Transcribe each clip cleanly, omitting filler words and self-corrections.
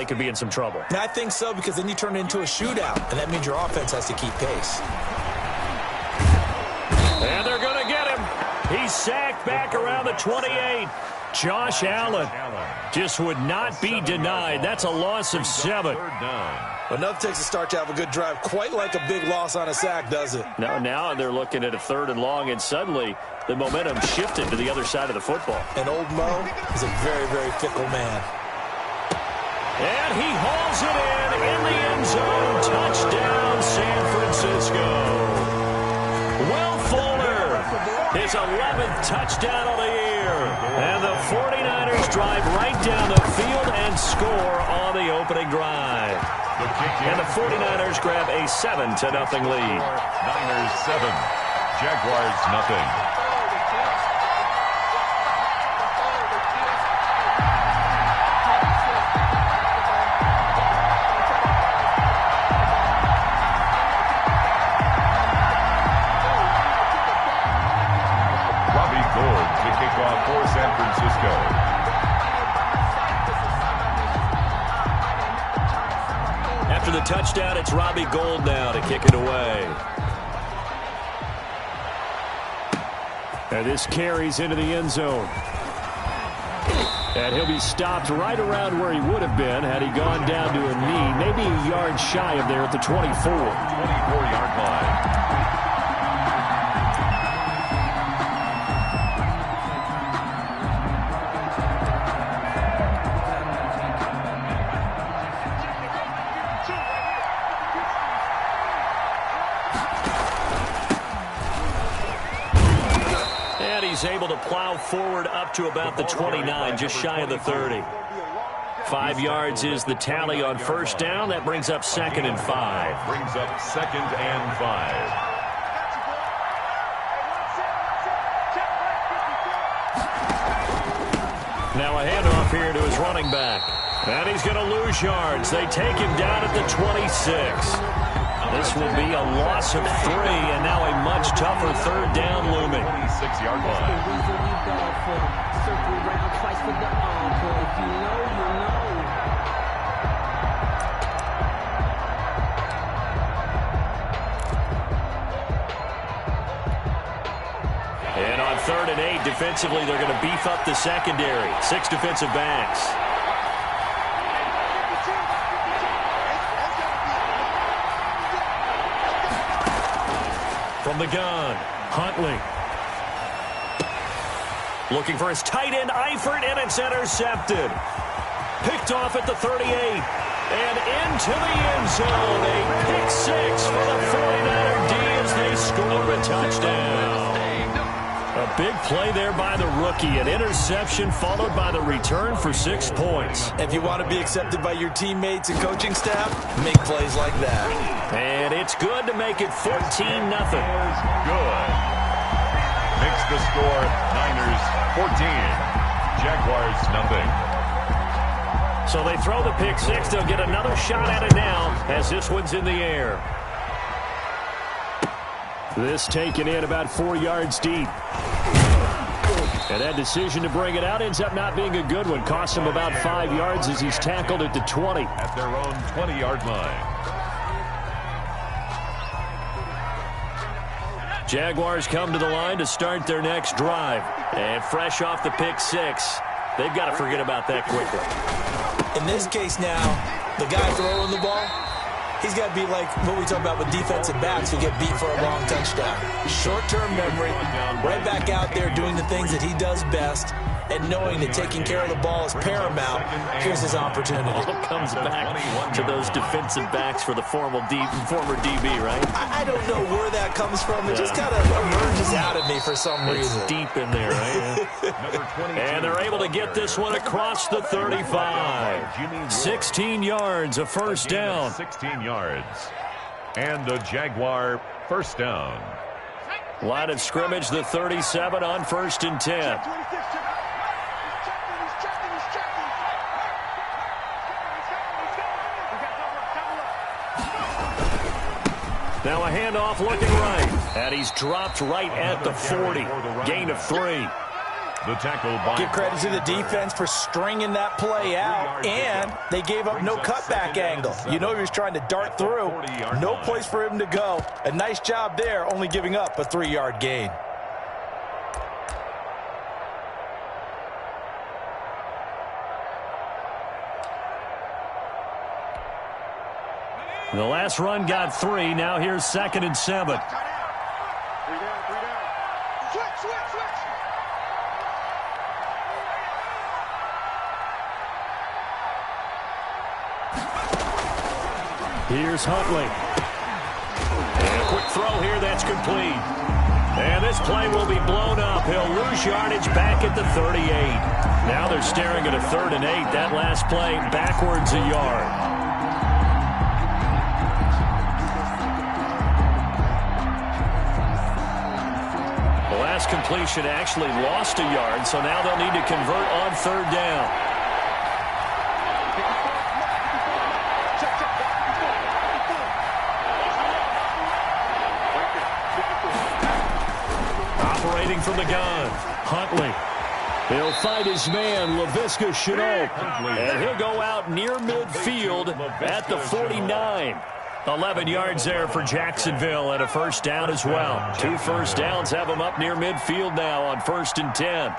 they could be in some trouble. I think so, because then you turn it into a shootout, and that means your offense has to keep pace. And they're going to get him. He's sacked back around the 28. Josh Allen just would not be denied. That's a loss of 7. But nothing takes a start to have a good drive, quite like a big loss on a sack, does it? Now they're looking at a 3rd and long, and suddenly the momentum shifted to the other side of the football. And old Mo is a very, very fickle man. And he hauls it in the end zone. Touchdown, San Francisco. Will Fuller, his 11th touchdown of the year. And the 49ers drive right down the field and score on the opening drive. And the 49ers grab a 7-0 lead. Niners 7, Jaguars 0. For San Francisco. After the touchdown, it's Robbie Gould now to kick it away. And this carries into the end zone. And he'll be stopped right around where he would have been had he gone down to a knee, maybe a yard shy of there at the 24. 24-yard line. Able to plow forward up to about the 29, just shy of the 30. 5 yards is the tally on first down. That brings up 2nd and 5. Brings up 2nd and 5. Now a handoff here to his running back. And he's going to lose yards. They take him down at the 26. This will be a loss of 3, and now a much tougher 3rd down looming. 26-yard line. And on 3rd and 8, defensively, they're going to beef up the secondary. 6 defensive backs. From the gun, Huntley. Looking for his tight end, Eifert, and it's intercepted. Picked off at the 38. And into the end zone. A pick 6 for the 49er D as they score a touchdown. A big play there by the rookie. An interception followed by the return for 6 points. If you want to be accepted by your teammates and coaching staff, make plays like that. And it's good to make it 14-0. Good. Makes the score Niners 14, Jaguars 0. So they throw the pick 6. They'll get another shot at it now as this one's in the air. This taken in about 4 yards deep. And that decision to bring it out ends up not being a good one. Costs him about 5 yards as he's tackled at the 20. At their own 20-yard line. Jaguars come to the line to start their next drive. And fresh off the pick 6, they've got to forget about that quickly. In this case now, the guy throwing the ball, he's got to be like what we talk about with defensive backs who get beat for a long touchdown. Short-term memory, right back out there doing the things that he does best, and knowing that taking care of the ball is paramount. Here's his opportunity. All comes back to those defensive backs for the former DB, right? I don't know where that comes from. It just kind of emerges out of me for some reason. It's deep in there, right? And they're able to get this one across the 35. 16 yards, a first down. 16 yards. And a Jaguar first down. Line of scrimmage, the 37 on 1st and 10. Now a handoff looking right. And he's dropped right at the 40. Gain of 3. The tackle by Give credit to the defense for stringing that play out, and they gave up no cutback angle. You know he was trying to dart through. No place for him to go. A nice job there, only giving up a 3-yard gain. The last run got 3. Now here's 2nd and 7. Here's Huntley. And a quick throw here that's complete. And this play will be blown up. He'll lose yardage back at the 38. Now they're staring at a 3rd and 8. That last play backwards a yard. The last completion actually lost a yard, so now they'll need to convert on 3rd down. Operating from the gun, Huntley. He'll fight his man, Laviska Shenault, and he'll go out near midfield at the 49. 11 yards there for Jacksonville and a 1st down as well. 2 first downs have him up near midfield now on 1st and 10.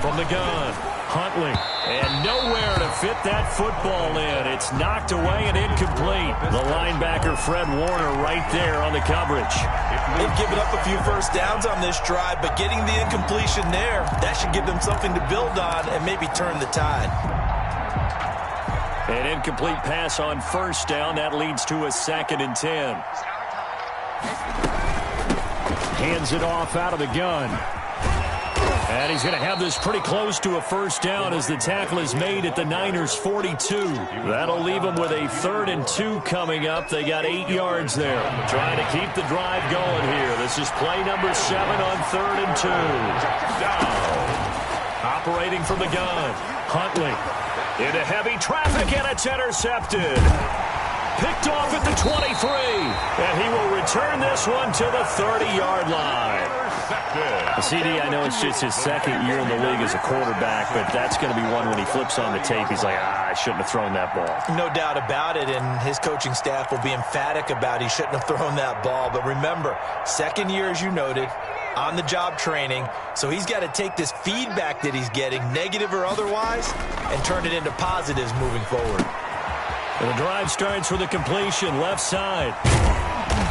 From the gun, Huntley. And nowhere to fit that football in. It's knocked away and incomplete. The linebacker, Fred Warner, right there on the coverage. They've given up a few first downs on this drive, but getting the incompletion there, that should give them something to build on and maybe turn the tide. An incomplete pass on 1st down. That leads to a 2nd and 10. Hands it off out of the gun. And he's going to have this pretty close to a 1st down as the tackle is made at the Niners' 42. That'll leave them with a 3rd and 2 coming up. They got 8 yards there. Trying to keep the drive going here. This is play number 7 on 3rd and 2. Operating from the gun, Huntley. Into heavy traffic, and it's intercepted. Picked off at the 23, and he will return this one to the 30-yard line. CD, I know it's just his 2nd year in the league as a quarterback, but that's going to be one when he flips on the tape. He's like, I shouldn't have thrown that ball. No doubt about it, and his coaching staff will be emphatic about he shouldn't have thrown that ball. But remember, 2nd year, as you noted, on-the-job training, so he's got to take this feedback that he's getting, negative or otherwise, and turn it into positives moving forward. And the drive starts with a completion left side.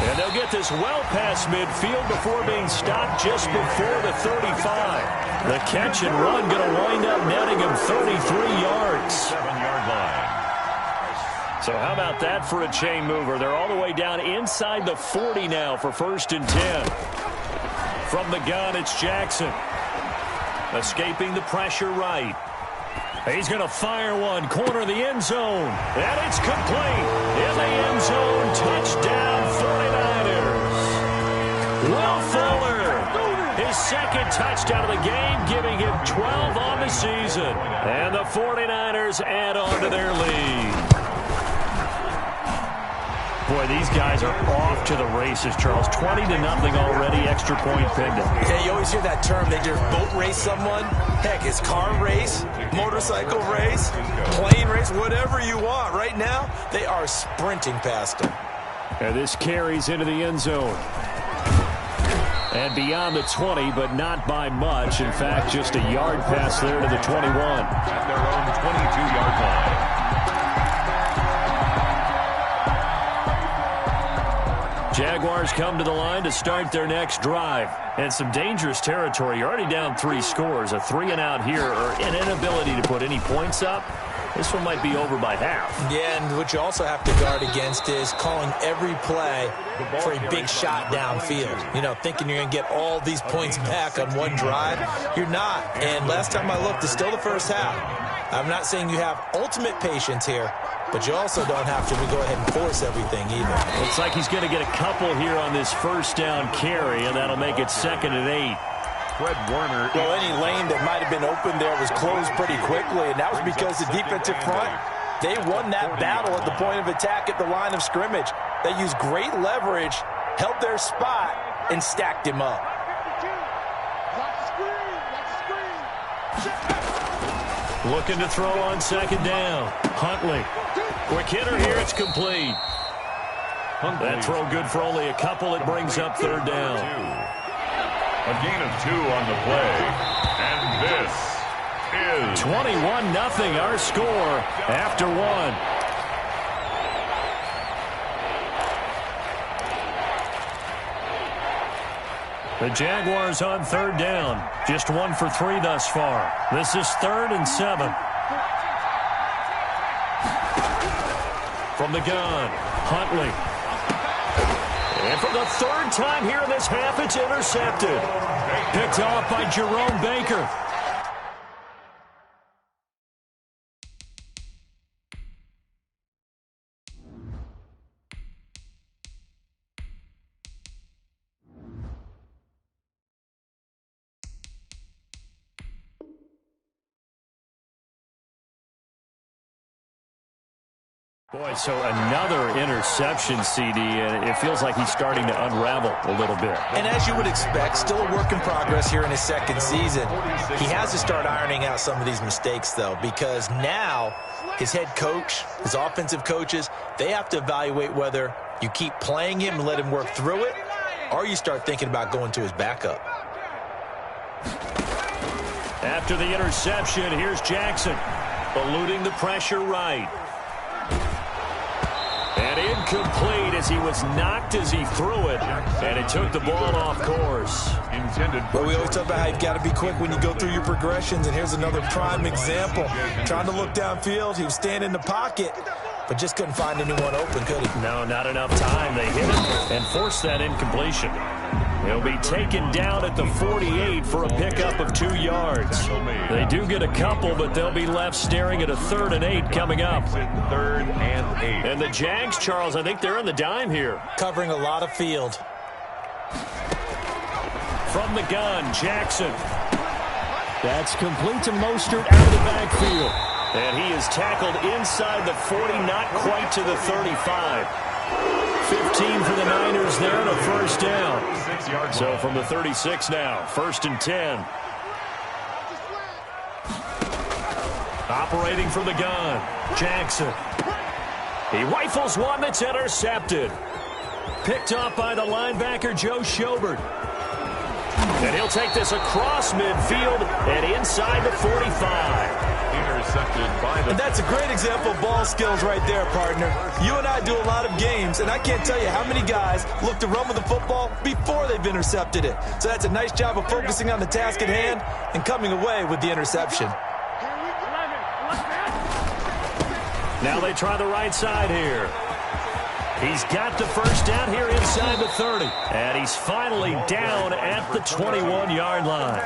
And they'll get this well past midfield before being stopped just before the 35. The catch and run going to wind up netting him 33 yards. 7-yard line. So how about that for a chain mover? They're all the way down inside the 40 now for 1st and 10. From the gun, it's Jackson. Escaping the pressure right. He's going to fire one, corner of the end zone. And it's complete. In the end zone, touchdown 49ers. Will Fuller, his 2nd touchdown of the game, giving him 12 on the season. And the 49ers add on to their lead. Boy, these guys are off to the races, Charles. 20-0 already, extra point pending. Yeah, you always hear that term. They just boat race someone. Heck, it's car race, motorcycle race, plane race, whatever you want. Right now, they are sprinting past them. And this carries into the end zone. And beyond the 20, but not by much. In fact, just a yard pass there to the 21. At their own 22-yard line. Jaguars come to the line to start their next drive. And some dangerous territory. You're already down 3 scores. A 3-and-out here, or an inability to put any points up. This one might be over by half. Yeah, and what you also have to guard against is calling every play for a big shot downfield. You know, thinking you're going to get all these points back on one drive. You're not. And last time I looked, it's still the first half. I'm not saying you have ultimate patience here, but you also don't have to go ahead and force everything either. Looks like he's going to get a couple here on this 1st down carry, and that'll make it 2nd and 8. Fred Warner. Well, any lane that might have been open there was closed pretty quickly, and that was because the defensive front, they won that battle at the point of attack at the line of scrimmage. They used great leverage, held their spot, and stacked him up. Looking to throw on second down. Huntley. Quick hitter here. It's complete. That throw good for only a couple. It brings up third down. A gain of 2 on the play. And this is 21-0 our score after 1. The Jaguars on third down. Just 1 for 3 thus far. This is 3rd and 7. From the gun, Huntley. And for the 3rd time here in this half, it's intercepted. Picked off by Jerome Baker. Boy, so another interception, CD, and it feels like he's starting to unravel a little bit. And as you would expect, still a work in progress here in his 2nd season. He has to start ironing out some of these mistakes, though, because now his head coach, his offensive coaches, they have to evaluate whether you keep playing him and let him work through it, or you start thinking about going to his backup. After the interception, here's Jackson, eluding the pressure right. And incomplete as he was knocked as he threw it, and it took the ball off course. But we always talk about how you've got to be quick when you go through your progressions, and here's another prime example. Trying to look downfield, he was standing in the pocket, but just couldn't find anyone open, could he? No, not enough time. They hit it and forced that incompletion. He'll be taken down at the 48 for a pickup of 2 yards. They do get a couple, but they'll be left staring at a 3rd and 8 coming up. 3rd and 8. And the Jags, Charles, I think they're on the dime here. Covering a lot of field. From the gun, Jackson. That's complete to Mostert out of the backfield. And he is tackled inside the 40, not quite to the 35. 15 for the Niners there and a first down. So from the 36 now, 1st and 10. Operating from the gun, Jackson. He rifles one that's intercepted. Picked off by the linebacker, Joe Schobert. And he'll take this across midfield and inside the 45. And that's a great example of ball skills right there, partner. You and I do a lot of games, and I can't tell you how many guys look to run with the football before they've intercepted it. So that's a nice job of focusing on the task at hand and coming away with the interception. Now they try the right side here. He's got the first down here inside the 30. And he's finally down at the 21-yard line.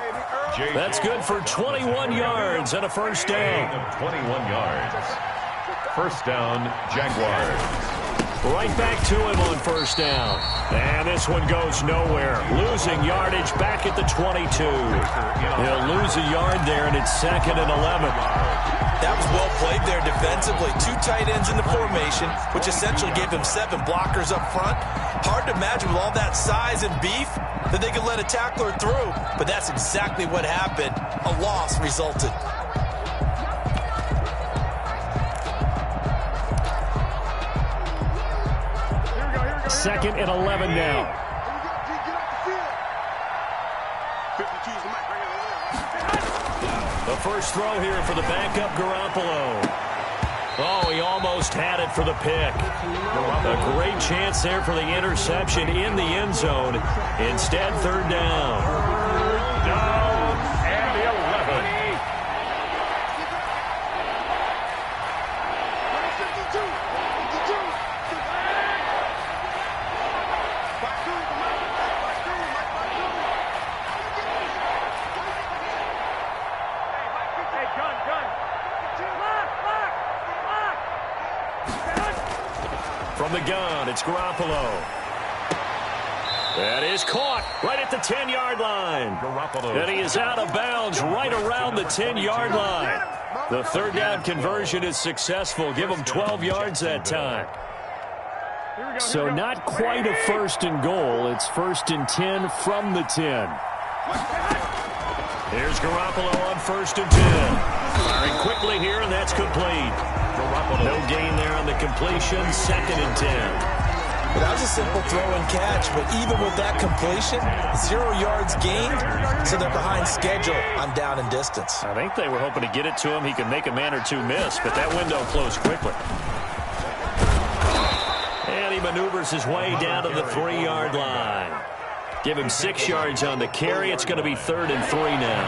That's good for 21 yards and a first down. 21 yards. First down, Jaguars. Right back to him on first down. And this one goes nowhere. Losing yardage back at the 22. He'll lose a yard there, and it's 2nd and 11. That was well played there defensively. 2 tight ends in the formation, which essentially gave them 7 blockers up front. Hard to imagine with all that size and beef that they could let a tackler through. But that's exactly what happened. A loss resulted. Second and 11 now. The first throw here for the backup Garoppolo. Oh, he almost had it for the pick. A great chance there for the interception in the end zone. Instead, 3rd down. Down and 11. From the gun, it's Garoppolo. That is caught right at the 10-yard line. And he is out of bounds right around the 10-yard line. The 3rd down conversion is successful. Give him 12 yards that time. So not quite a 1st and goal. It's 1st and 10 from the 10. Here's Garoppolo on 1st and 10. Firing quickly here, and that's complete. No gain there on the completion. 2nd and 10. Well, that was a simple throw and catch, but even with that completion, 0 yards gained, so they're behind schedule on down and distance. I think they were hoping to get it to him. He could make a man or two miss, but that window closed quickly. And he maneuvers his way down to the 3-yard line. Give him 6 yards on the carry. It's going to be 3rd and 3 now.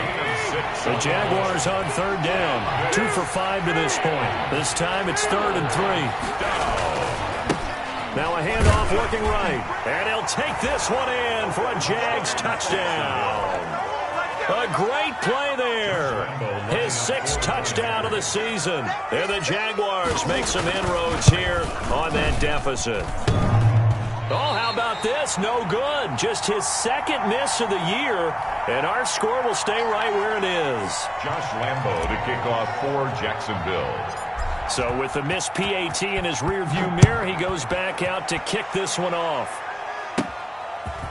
The Jaguars on 3rd down. 2 for 5 to this point. This time it's 3rd and 3. Now a handoff looking right. And he'll take this one in for a Jags touchdown. A great play there. His 6th touchdown of the season. And the Jaguars make some inroads here on that deficit. Oh, how about this? No good. Just his 2nd miss of the year, and our score will stay right where it is. Josh Lambo to kick off for Jacksonville. So with the missed PAT in his rearview mirror, he goes back out to kick this one off.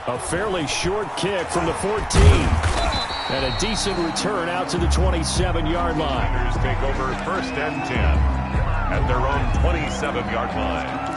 A fairly short kick from the 14. And a decent return out to the 27-yard line. Niners take over 1st and 10 at their own 27-yard line.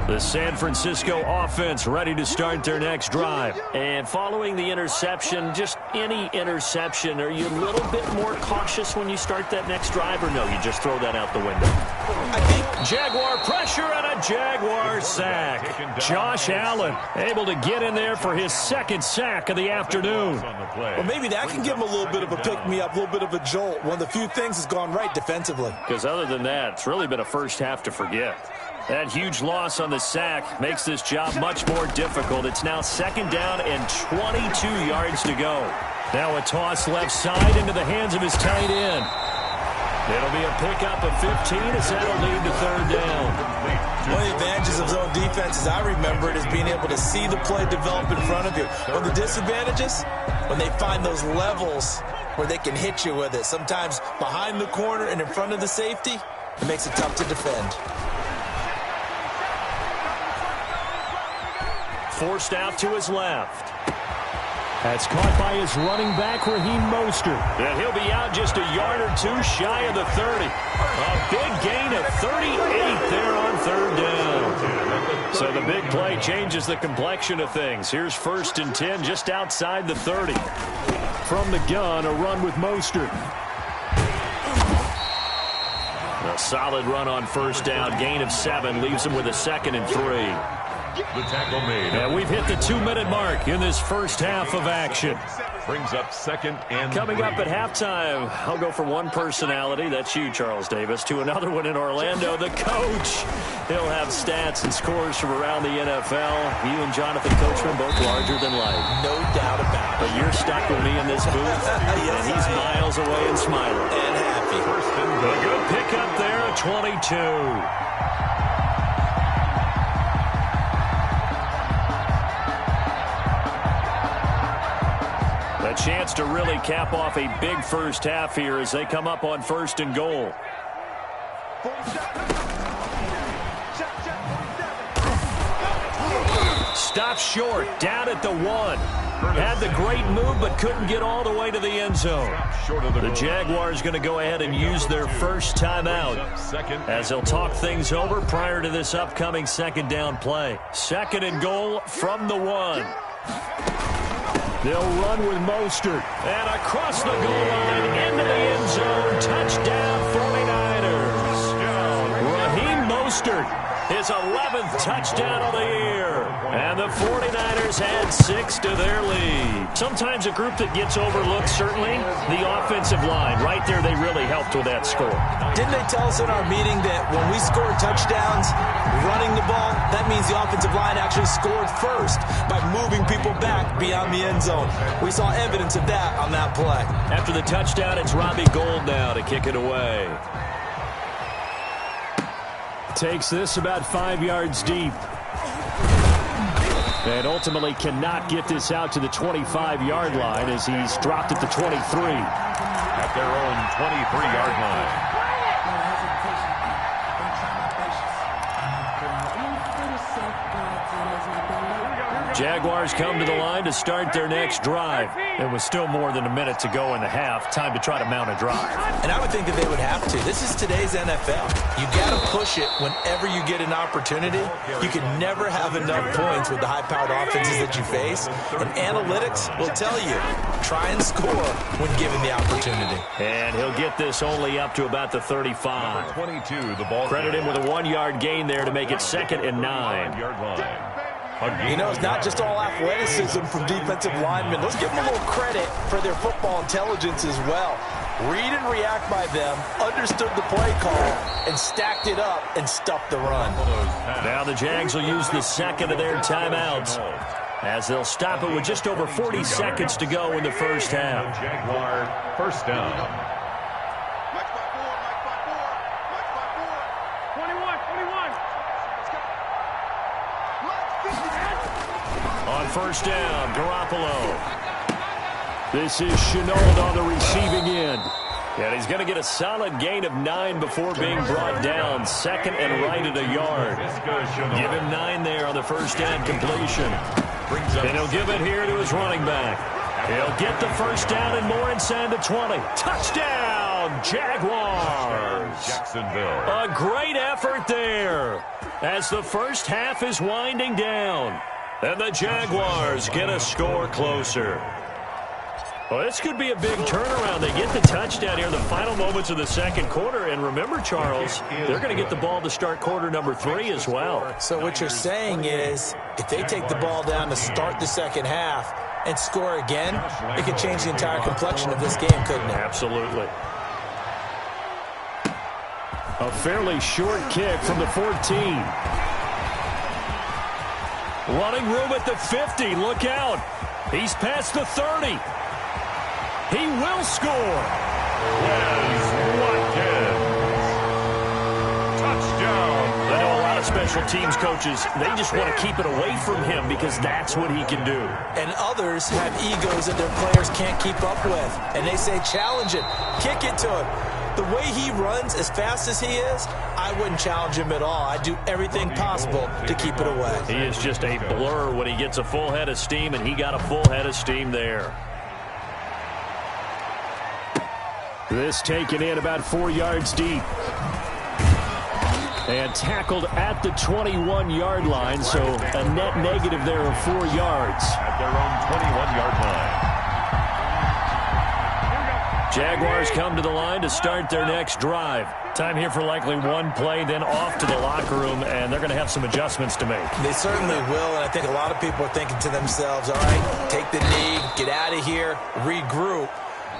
The San Francisco offense ready to start their next drive. And following the interception, just any interception, are you a little bit more cautious when you start that next drive, or no, you just throw that out the window? I think Jaguar pressure and a Jaguar sack. Josh Allen able to get in there for his 2nd sack of the afternoon. well, maybe that can give him a little bit of a pick-me-up, a little bit of a jolt. One of the few things has gone right defensively. Because other than that, it's really been a first half to forget. That huge loss on the sack makes this job much more difficult. It's now 2nd down and 22 yards to go. Now a toss left side into the hands of his tight end. It'll be a pickup of 15 as that'll lead to 3rd down. One of the advantages of zone defense, as I remember it, is being able to see the play develop in front of you. One of the disadvantages, when they find those levels where they can hit you with it, sometimes behind the corner and in front of the safety, it makes it tough to defend. Forced out to his left. That's caught by his running back, Raheem Mostert. And he'll be out just a yard or two shy of the 30. A big gain of 38 there on 3rd down. So the big play changes the complexion of things. Here's 1st and 10 just outside the 30. From the gun, a run with Mostert. A solid run on 1st down. Gain of 7 leaves him with a 2nd and 3. The tackle made. And we've hit the 2-minute mark in this first half of action. Brings up 2nd and Coming 3. up at halftime, I'll go from one personality, that's you, Charles Davis, to another one in Orlando, the coach. He'll have stats and scores from around the NFL. You and Jonathan Coachman both larger than life. No doubt about it. But you're stuck with me in this booth, Yes, and he's miles away and smiling. And happy. A good pickup there at 22. A chance to really cap off a big first half here as they come up on 1st and goal. Stop short, down at the 1. Had the great move, but couldn't get all the way to the end zone. The Jaguars going to go ahead and use their first timeout as they'll talk things over prior to this upcoming 2nd down play. 2nd and goal from the 1. They'll run with Mostert. And across the goal line, into the end zone. Touchdown, 49ers. Raheem Mostert, his 11th touchdown of the year. And the 49ers add 6 to their lead. Sometimes a group that gets overlooked, certainly, the offensive line. Right there, they really helped with that score. Didn't they tell us in our meeting that when we score touchdowns running the ball, that means the offensive line actually scored first by moving people back beyond the end zone? We saw evidence of that on that play. After the touchdown, it's Robbie Gould now to kick it away. Takes this about 5 yards deep. And ultimately cannot get this out to the 25-yard line as he's dropped at the 23. At their own 23-yard line. Jaguars come to the line to start their next drive. It was still more than a minute to go in the half. Time to try to mount a drive. And I would think that they would have to. This is today's NFL. You got to push it whenever you get an opportunity. You can never have enough points with the high-powered offenses that you face. And analytics will tell you, try and score when given the opportunity. And he'll get this only up to about the 35. 22, the ball. Credit him with a 1-yard gain there to make it 2nd and 9. Yard line. You know, it's not just all athleticism from defensive linemen. Let's give them a little credit for their football intelligence as well. Read and react by them, understood the play call, and stacked it up and stuffed the run. Now the Jags will use the second of their timeouts, as they'll stop it with just over 40 seconds to go in the first half. Jaguar first down. On first down, Garoppolo. This is Shenault on the receiving end. And he's going to get a solid gain of 9 before being brought down. 2nd and right at a yard. Give him 9 there on the first down completion. And he'll give it here to his running back. He'll get the first down and more inside the 20. Touchdown, Jaguars. Jacksonville. A great effort there as the first half is winding down. And the Jaguars get a score closer. Well, this could be a big turnaround. They get the touchdown here in the final moments of the second quarter. And remember, Charles, they're going to get the ball to start quarter number 3 as well. So what you're saying is, if they take the ball down to start the second half and score again, it could change the entire complexion of this game, couldn't it? Absolutely. A fairly short kick from the 14. Running room at the 50. Look out. He's past the 30. He will score. Touchdown. I know a lot of special teams coaches, they just want to keep it away from him because that's what he can do. And others have egos that their players can't keep up with. And they say, challenge it. Kick it to him. The way he runs as fast as he is, I wouldn't challenge him at all. I'd do everything possible to keep it away. He is just a blur when he gets a full head of steam, and he got a full head of steam there. This taken in about 4 yards deep. And tackled at the 21-yard line, so a net negative there of 4 yards. At their own 21-yard line. Jaguars come to the line to start their next drive. Time here for likely one play, then off to the locker room, and they're going to have some adjustments to make. They certainly will, and I think a lot of people are thinking to themselves, all right, take the knee, get out of here, regroup.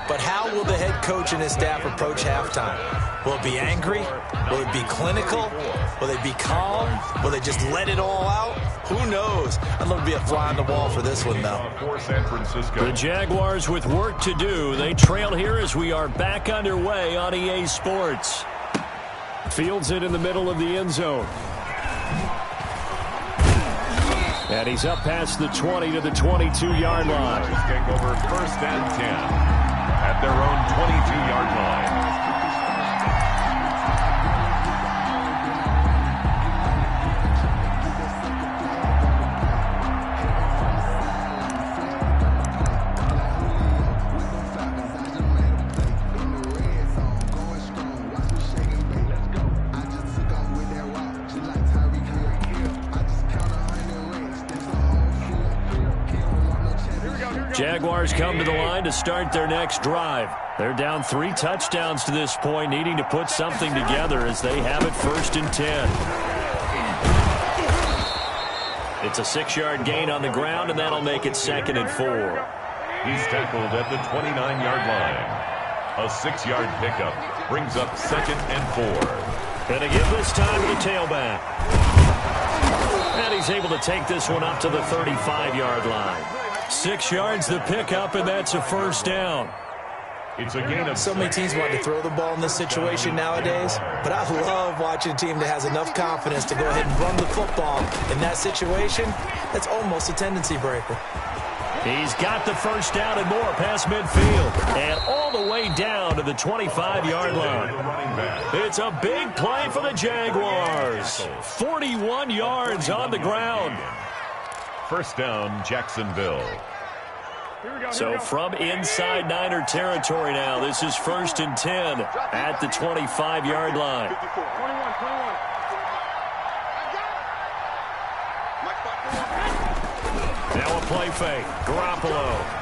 But how will the head coach and his staff approach halftime? Will it be angry? Will it be clinical? Will they be calm? Will they just let it all out? Who knows? I'd love to be a fly on the wall for this one, though. For San Francisco. The Jaguars with work to do. They trail here as we are back underway on EA Sports. Fields it in the middle of the end zone. And he's up past the 20 to the 22-yard line. Take over first and 10 at their own 22-yard line. Jaguars come to the line to start their next drive. They're down 3 touchdowns to this point, needing to put something together as they have it 1st and 10. It's a 6-yard gain on the ground, and that'll make it 2nd and 4. He's tackled at the 29-yard line. A 6-yard pickup brings up 2nd and 4. Going to give this time to the tailback. And he's able to take this one up to the 35-yard line. 6 yards the pickup, and that's a first down. It's a gain of so many teams want to throw the ball in this situation nowadays, but I love watching a team that has enough confidence to go ahead and run the football. In that situation, that's almost a tendency breaker. He's got the first down and more past midfield and all the way down to the 25-yard line. It's a big play for the Jaguars. 41 yards on the ground. First down, Jacksonville. So from inside Niner territory now, this is 1st and 10 at the 25-yard line. Now a play fake. Garoppolo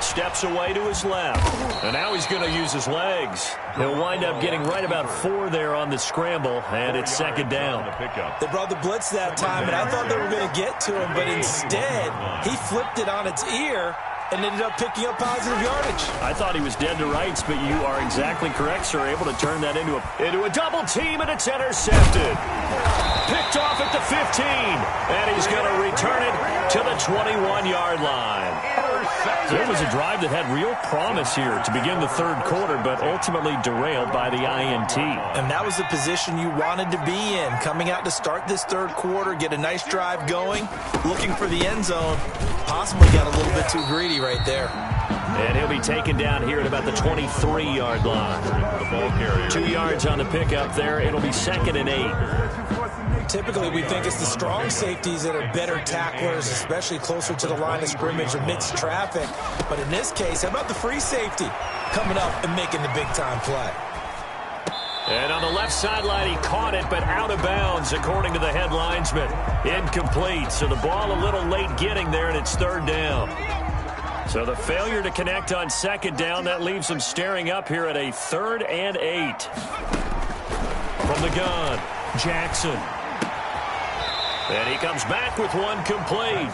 steps away to his left. And now he's going to use his legs. He'll wind up getting right about 4 there on the scramble, and it's 2nd down. They brought the blitz that time, and I thought they were going to get to him, but instead he flipped it on its ear and ended up picking up positive yardage. I thought he was dead to rights, but you are exactly correct, sir. Able to turn that into a double team, and it's intercepted. Picked off at the 15, and he's going to return it to the 21-yard line. It was a drive that had real promise here to begin the 3rd quarter, but ultimately derailed by the INT. And that was the position you wanted to be in, coming out to start this 3rd quarter, get a nice drive going, looking for the end zone. Possibly got a little bit too greedy right there. And he'll be taken down here at about the 23-yard line. The ball carrier. 2 yards on the pickup there. It'll be 2nd and 8. Typically, we think it's the strong safeties that are better tacklers, especially closer to the line of scrimmage amidst traffic. But in this case, how about the free safety coming up and making the big-time play? And on the left sideline, he caught it, but out of bounds, according to the head linesman. Incomplete, so the ball a little late getting there, and it's 3rd down. So the failure to connect on 2nd down, that leaves him staring up here at a 3rd and 8. From the gun, Jackson. And he comes back with one complete.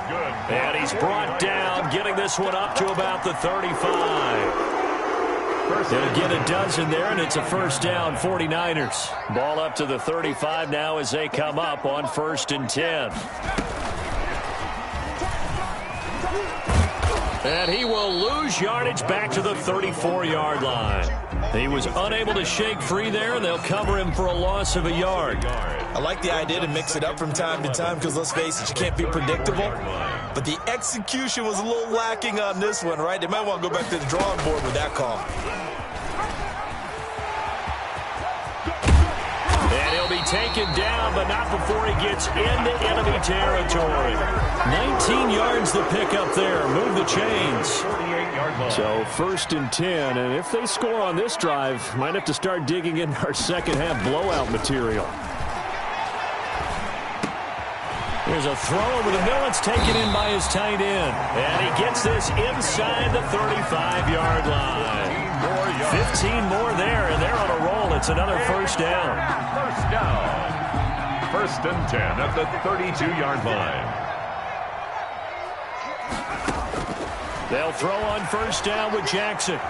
And he's brought down, getting this one up to about the 35. They'll get a dozen there, and it's a 1st down, 49ers. Ball up to the 35 now as they come up on 1st and 10. And he will lose yardage back to the 34-yard line. He was unable to shake free there, and they'll cover him for a loss of a yard. I like the idea to mix it up from time to time because, let's face it, you can't be predictable. But the execution was a little lacking on this one, right? They might want to go back to the drawing board with that call. And he'll be taken down, but not before he gets into enemy territory. 19 yards the pickup there. Move the chains. So 1st and 10, and if they score on this drive, might have to start digging in our second-half blowout material. There's a throw over the middle. It's taken in by his tight end. And he gets this inside the 35-yard line. 15 more there, and they're on a roll. It's another 1st down. 1st down. 1st and 10 at the 32-yard line. They'll throw on 1st down with Jackson.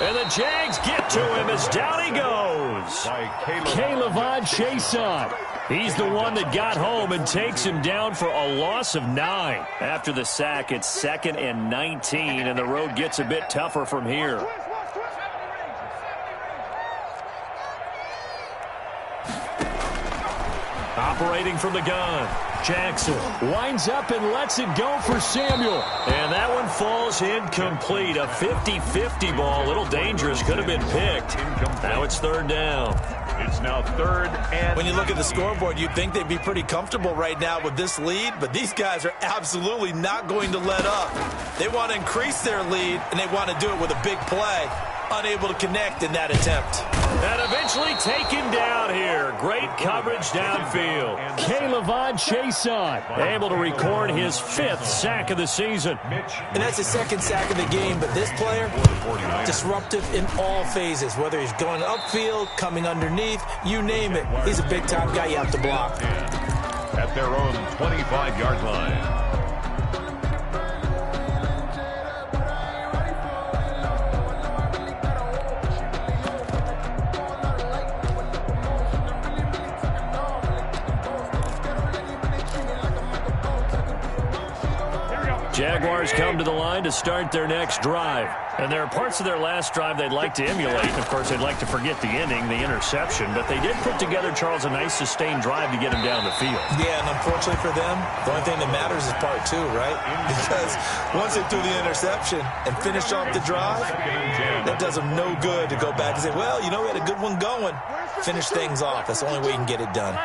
And the Jags get to him as down he goes. Caleb Chason. He's the one that got home and takes him down for a loss of 9. After the sack, it's 2nd and 19, and the road gets a bit tougher from here. Operating from the gun, Jackson winds up and lets it go for Samuel. And that one falls incomplete. A 50-50 ball, a little dangerous, could have been picked. Now it's 3rd down. It's now 3rd and... When you look at the scoreboard, you'd think they'd be pretty comfortable right now with this lead, but these guys are absolutely not going to let up. They want to increase their lead, and they want to do it with a big play. Unable to connect in that attempt. And eventually taken down here. Great coverage downfield. Caleb Chason able to record his 5th sack of the season. And that's his 2nd sack of the game, but this player, disruptive in all phases. Whether he's going upfield, coming underneath, you name it. He's a big-time guy you have to block. At their own 25-yard line. Jaguars come to the line to start their next drive. And there are parts of their last drive they'd like to emulate. Of course, they'd like to forget the ending, the interception. But they did put together, Charles, a nice sustained drive to get him down the field. Yeah, and unfortunately for them, the only thing that matters is part 2, right? Because once they threw the interception and finished off the drive, that does them no good to go back and say, well, you know, we had a good one going. Finish things off. That's the only way you can get it done.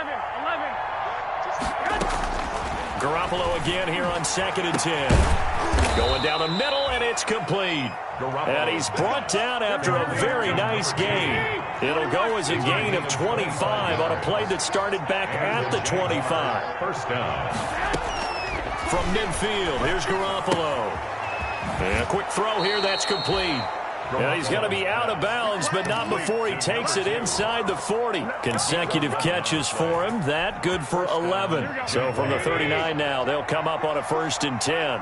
Garoppolo again here on 2nd and 10. Going down the middle, and it's complete. And he's brought down after a very nice gain. It'll go as a gain of 25 on a play that started back at the 25. First down. From midfield, here's Garoppolo. And a quick throw here, that's complete. And he's going to be out of bounds, but not before he takes it inside the 40. Consecutive catches for him. That good for 11. So from the 39 now, they'll come up on a 1st and 10.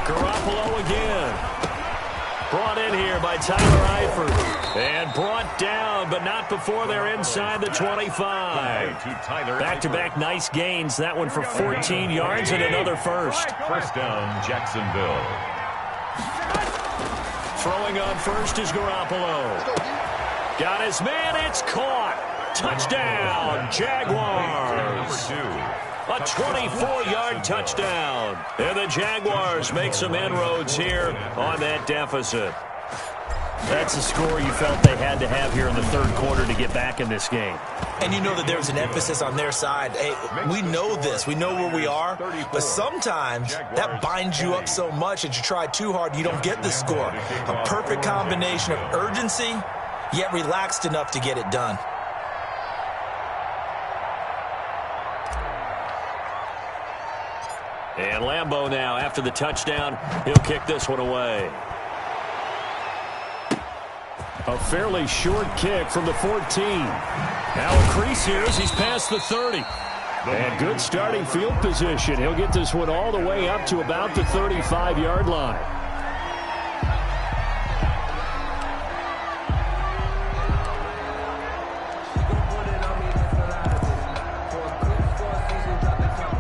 Garoppolo again. Brought in here by Tyler Eifert. And brought down, but not before they're inside the 25. Back-to-back nice gains. That one for 14 yards and another first. First down, Jacksonville. Throwing on first is Garoppolo. Got his man. It's caught. Touchdown, Jaguars. A 24-yard touchdown. And the Jaguars make some inroads here on that deficit. That's a score you felt they had to have here in the 3rd quarter to get back in this game. And you know that there's an emphasis on their side. Hey, we know this. We know where we are. But sometimes that binds you up so much that you try too hard, you don't get the score. A perfect combination of urgency, yet relaxed enough to get it done. And Lambeau now, after the touchdown, he'll kick this one away. A fairly short kick from the 14. Now a crease here as he's past the 30. And good starting field position. He'll get this one all the way up to about the 35-yard line.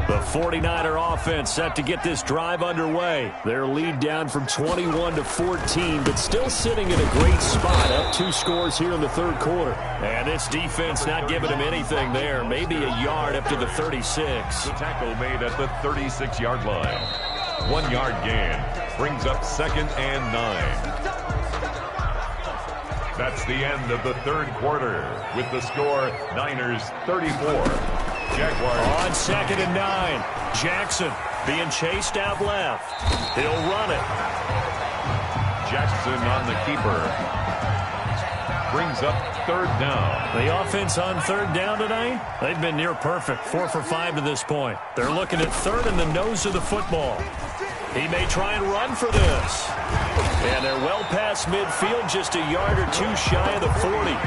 The 49er offense set to get this drive underway. Their lead down from 21 to 14, but still sitting in a great spot. Up 2 scores here in the 3rd quarter. And this defense not giving him anything there. Maybe a yard up to the 36. The tackle made at the 36-yard line. 1 yard gain. Brings up 2nd and 9. That's the end of the 3rd quarter. With the score, Niners 34. Jaguars. On 2nd and 9. Jackson being chased out left. He'll run it. Jackson on the keeper. Brings up 3rd down. The offense on 3rd down tonight, they've been near perfect. 4 for 5 to this point. They're looking at 3rd in the nose of the football. He may try and run for this. And they're well past midfield, just a yard or 2 shy of the 40.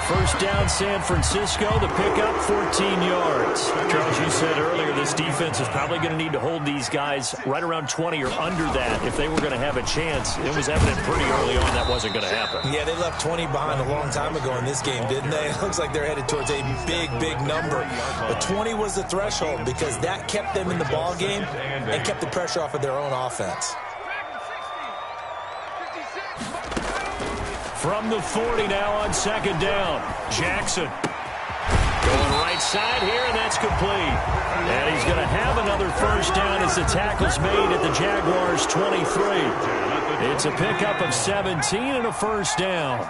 First down, San Francisco. The pickup, 14 yards. Charles, you said earlier this defense is probably going to need to hold these guys right around 20 or under that if they were going to have a chance. It was evident pretty early on that wasn't going to happen. Yeah, they left 20 behind a long time ago in this game, didn't they? It looks like they're headed towards a big, big number. But 20 was the threshold because that kept them in the ball game and kept the pressure off of their own offense. From the 40 now on 2nd down. Jackson going right side here, and that's complete. And he's going to have another first down as the tackle's made at the Jaguars' 23. It's a pickup of 17 and a first down.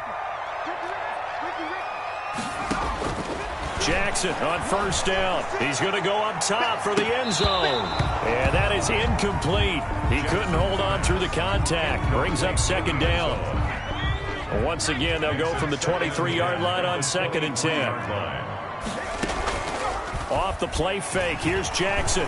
Jackson on first down. He's going to go up top for the end zone. And that is incomplete. He couldn't hold on through the contact. Brings up 2nd down. Once again, they'll go from the 23-yard line on 2nd and 10. Off the play fake, here's Jackson.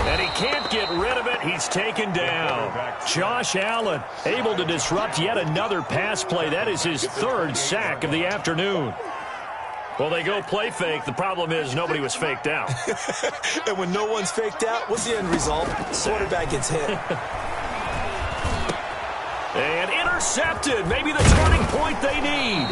And he can't get rid of it. He's taken down. Josh Allen able to disrupt yet another pass play. That is his 3rd sack of the afternoon. Well, they go play fake. The problem is nobody was faked out. And when no one's faked out, what's the end result? Quarterback gets hit. And intercepted. Maybe the turning point they need.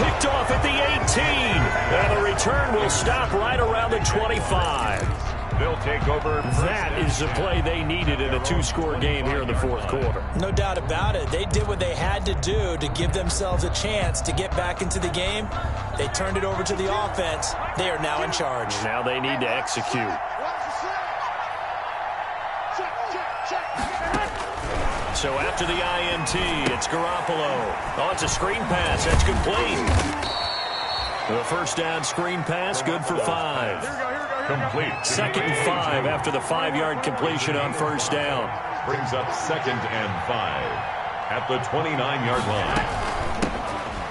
Picked off at the 18. And the return will stop right around the 25. They'll take over. That is the play they needed in a 2-score game here in the 4th quarter. No doubt about it. They did what they had to do to give themselves a chance to get back into the game. They turned it over to the offense. They are now in charge. Now they need to execute. So after the INT, it's Garoppolo. Oh, it's a screen pass. That's complete. The first down screen pass, good for 5. Complete. 2nd and 5 after the 5-yard completion on first down. Brings up 2nd and 5 at the 29-yard line.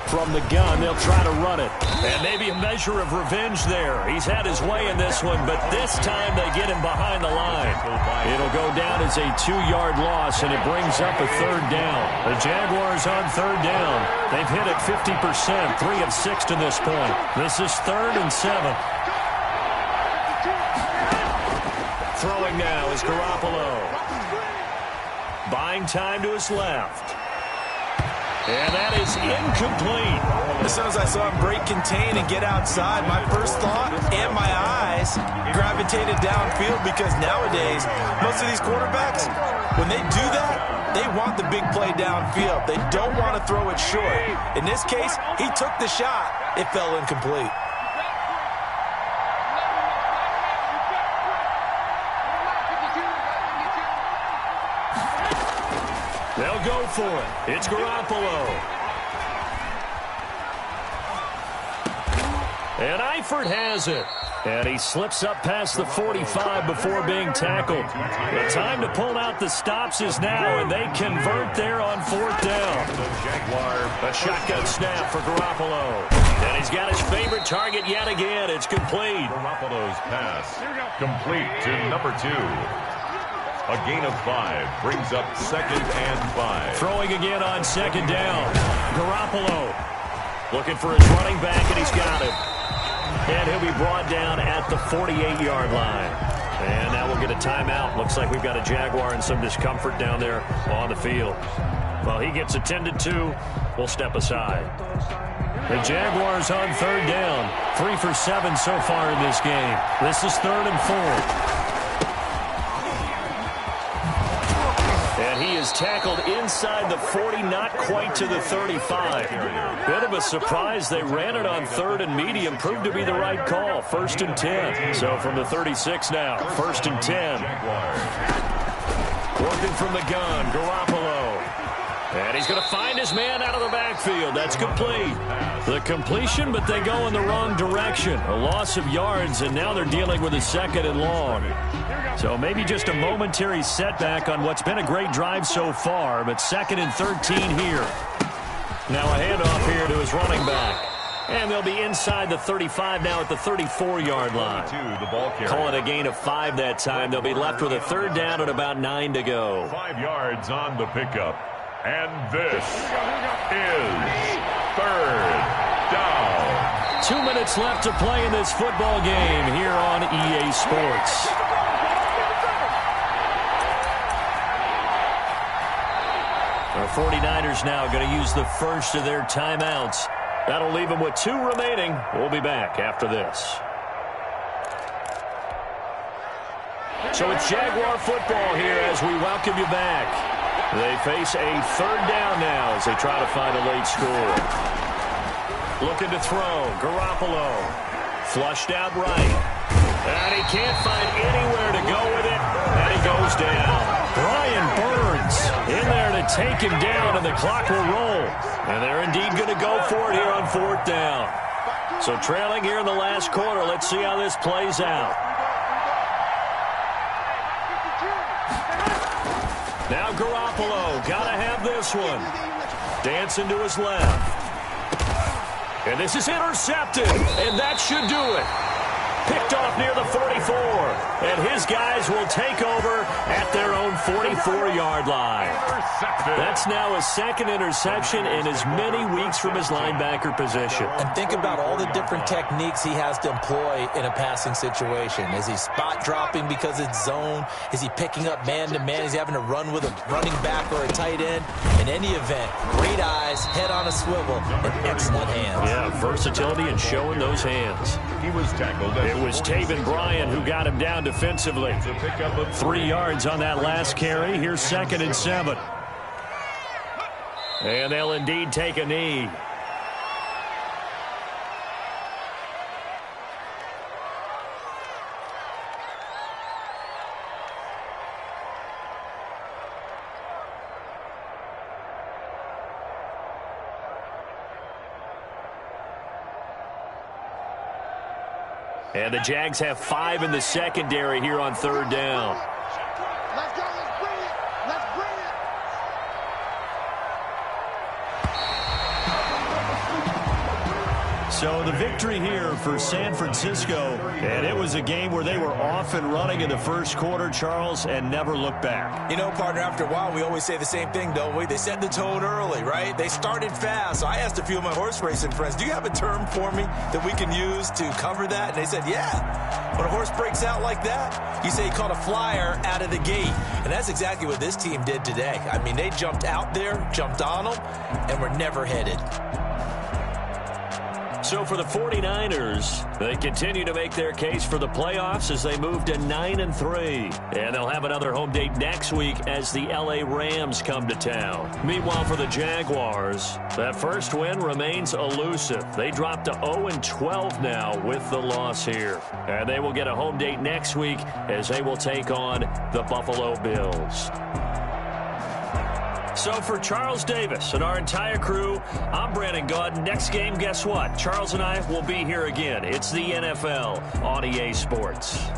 From the gun, they'll try to run it. And maybe a measure of revenge there. He's had his way in this one, but this time they get him behind the line. It'll go down as a 2-yard loss, and it brings up a 3rd down. The Jaguars on 3rd down. They've hit it 50%, 3 of 6 to this point. This is 3rd and 7. Throwing now is Garoppolo. Buying time to his left. And that is incomplete. As soon as I saw him break contain and get outside, my first thought and my eyes gravitated downfield, because nowadays, most of these quarterbacks, when they do that, they want the big play downfield. They don't want to throw it short. In this case, he took the shot. It fell incomplete. They'll go for it. It's Garoppolo. And Eifert has it. And he slips up past the 45 before being tackled. The time to pull out the stops is now, and they convert there on 4th down. A shotgun snap for Garoppolo. And he's got his favorite target yet again. It's complete. Garoppolo's pass complete to number 2. A gain of 5 brings up 2nd and 5. Throwing again on 2nd down. Garoppolo looking for his running back, and he's got him. And he'll be brought down at the 48-yard line. And now we'll get a timeout. Looks like we've got a Jaguar in some discomfort down there on the field. Well, he gets attended to. We'll step aside. The Jaguars on 3rd down. 3 for 7 so far in this game. This is 3rd and 4. And he is tackled inside the 40, not quite to the 35. Bit of a surprise. They ran it on 3rd and medium. Proved to be the right call. 1st and 10. So from the 36 now, 1st and 10. Working from the gun, Garoppolo. And he's going to find his man out of the backfield. That's complete. The completion, but they go in the wrong direction. A loss of yards, and now they're dealing with a 2nd and long. So maybe just a momentary setback on what's been a great drive so far, but 2nd and 13 here. Now a handoff here to his running back. And they'll be inside the 35 now at the 34-yard line. Calling a gain of 5 that time. They'll be left with a 3rd down and about 9 to go. 5 yards on the pickup. And this is 3rd down. 2 minutes left to play in this football game here on EA Sports. Our 49ers now going to use the first of their timeouts. That'll leave them with 2 remaining. We'll be back after this. So it's Jaguar football here as we welcome you back. They face a 3rd down now as they try to find a late score. Looking to throw. Garoppolo. Flushed out right. And he can't find anywhere to go with it. And he goes down. Brian Burns in there to take him down, and the clock will roll. And they're indeed going to go for it here on 4th down. So trailing here in the last quarter. Let's see how this plays out. Now Garoppolo, gotta have this one. Dancing to his left. And this is intercepted, and that should do it. Picked off near the 44, and his guys will take over at their own 44-yard line. That's now his 2nd interception in as many weeks from his linebacker position. And think about all the different techniques he has to employ in a passing situation. Is he spot dropping because it's zone? Is he picking up man-to-man? Is he having to run with a running back or a tight end? In any event, great eyes, head on a swivel, and excellent hands. Yeah, versatility and showing those hands. He was tackled. It was Taven Bryan who got him down defensively. 3 yards on that last carry. Here's 2nd and 7. And they'll indeed take a knee. And the Jags have 5 in the secondary here on 3rd down. Let's go. Let's bring it. Let's bring it. So the victory here for San Francisco, and it was a game where they were off and running in the first quarter, Charles, and never looked back. You know, partner, after a while, we always say the same thing, don't we? They set the tone early, right? They started fast. So I asked a few of my horse racing friends, do you have a term for me that we can use to cover that? And they said, yeah. When a horse breaks out like that, you say he caught a flyer out of the gate. And that's exactly what this team did today. I mean, they jumped out there, jumped on them, and were never headed. So for the 49ers, they continue to make their case for the playoffs as they move to 9-3. And they'll have another home date next week as the LA Rams come to town. Meanwhile, for the Jaguars, that first win remains elusive. They dropped to 0-12 now with the loss here. And they will get a home date next week as they will take on the Buffalo Bills. So for Charles Davis and our entire crew, I'm Brandon Gaudin. Next game, guess what? Charles and I will be here again. It's the NFL on EA Sports.